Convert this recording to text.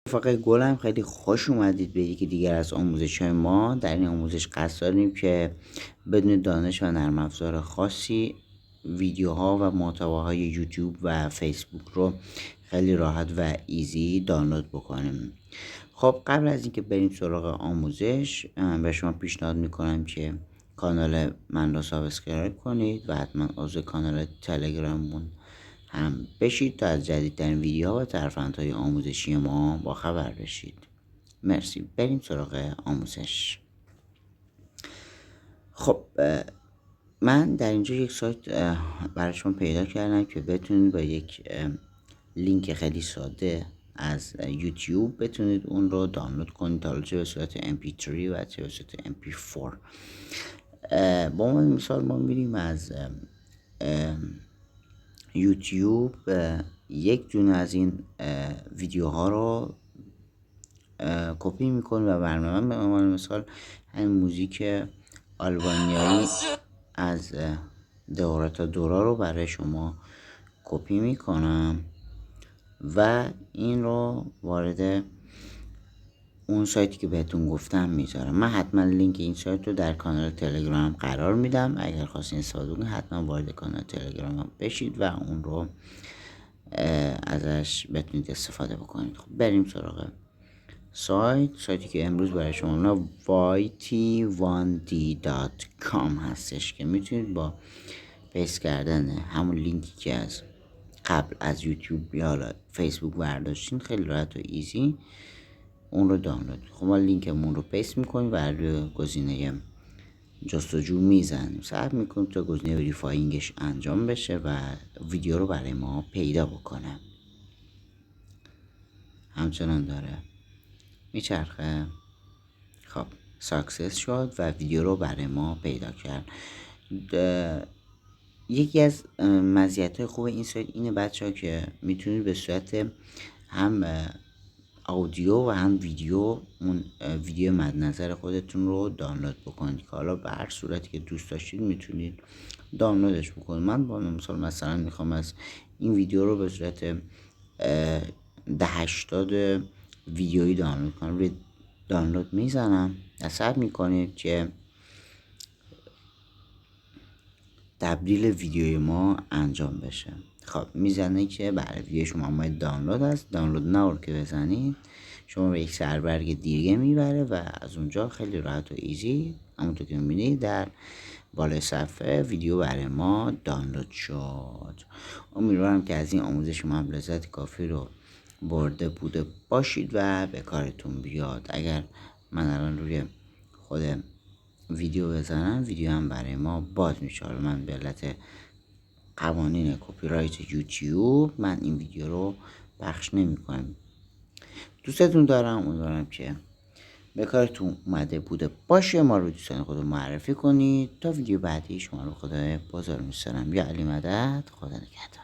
رفقای گلم خیلی خوش اومدید به یکی دیگر از آموزش‌های ما. در این آموزش قصد داریم که بدون دانش و نرم افزار خاصی ویدیوها و محتواهای یوتیوب و فیسبوک رو خیلی راحت و ایزی دانلود بکنیم. خب قبل از اینکه بریم سراغ آموزش به شما پیشنهاد میکنم که کانال من رو سابسکرایب کنید و حتما عضو کانال تلگراممون هم بشید تا از جدیدترین ویدیوها و ترفندهای آموزشی ما با خبر بشید. مرسی. بریم سراغ آموزش. خب من در اینجا یک سایت برای شما پیدا کردم که بتونید با یک لینک خیلی ساده از یوتیوب بتونید اون رو دانلود کنید، حالا چه به صورت mp3 و چه به صورت mp4. با عنوان مثال ما میریم از یوتیوب یک دونه از این ویدیوها رو کپی میکنیم و برنامه به عنوان مثال همین موزیک آلبانیایی از دورتا دورا رو برای شما کپی میکنم و این رو وارد اون سایتی که بهتون گفتم میذارم. من حتما لینک این سایت رو در کانال تلگرام قرار میدم. اگر خواستین استفاده کنید حتما وارد کانال تلگرام بشید و اون رو ازش بتونید استفاده بکنید. خب بریم سراغ سایتی که امروز برای شما yt1d.com هستش که میتونید با پیست کردن همون لینکی که از قبل از یوتیوب یا فیسبوک برداشتین خیلی راحت و ایزی اون رو دانلود. خب ما لینکمون رو پیست میکنیم و روی گزینه جستجو میزنیم، صبر میکنیم تا گزینه وریفاینگش انجام بشه و ویدیو رو برای ما پیدا بکنه. همچنان داره میچرخه. خب ساکسس شد و ویدیو رو برای ما پیدا کرد. یکی از مزیت‌های خوب این سایت اینه بچه‌ها که میتونید به صورت هم آدیو و هم ویدیو اون ویدیو مد نظر خودتون رو دانلود بکنید که حالا به هر صورتی که دوست داشتید میتونید دانلودش بکنید. من با مثلا میخوام از این ویدیو رو به صورت 1080 ویدیویی دانلود کنم. روی دانلود میزنم، حساب میکنید که تبدیل ویدیوی ما انجام بشه. خب میزنه که برای ویدیو شما اومد دانلود است. دانلود ناو که بزنید شما به یک سربرگ دیگه میبره و از اونجا خیلی راحت و ایزی همونطور که میبینید در بالای صفحه ویدیو برای ما دانلود شد. امیدوارم که از این آموزش شما هم لذت کافی رو برده بوده باشید و به کارتون بیاد. اگر من الان روی خود ویدیو بزنم ویدیو هم برای ما باز میشه. من به علت قوانین کپی رایت یوتیوب من این ویدیو رو پخش نمی کنم. دوستتون دارم، امیدوارم که به کارتون اومده بوده باشه. ما رو دوستان خودتون معرفی کنید. تا ویدیو بعدی شما رو خدا بزرگ می‌سپارم. یا علی مدد. خدا نگهدار.